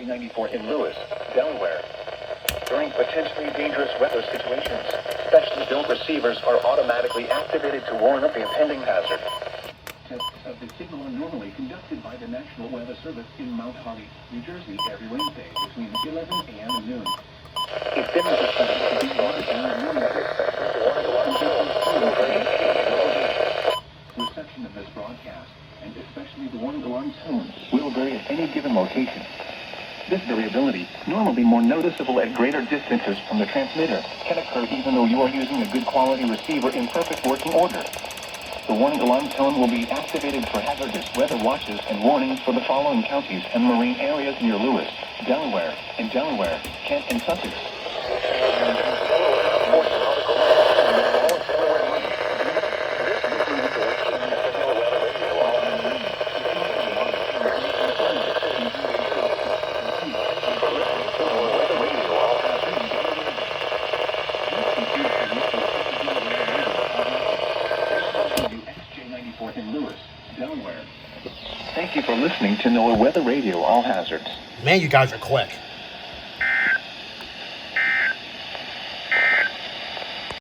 WXJ94 in Lewis, Delaware. During potentially dangerous weather situations, specially built receivers are automatically activated to warn of the impending hazard. Tests of the signal are normally conducted by the National Weather Service in Mount Holly, New Jersey, every Wednesday between 11 a.m. and noon. If dimmers are found to be water during noon, reception of this broadcast, and especially the warning alarm tone, will vary at any given location. This variability, normally more noticeable at greater distances from the transmitter, can occur even though you are using a good quality receiver in perfect working order. The warning alarm tone will be activated for hazardous weather watches and warnings for the following counties and marine areas near Lewis, Delaware, Kent, and Sussex. WXJ94 in Lewis, Delaware. Thank you for listening to NOAA Weather Radio All Hazards. Man, you guys are quick.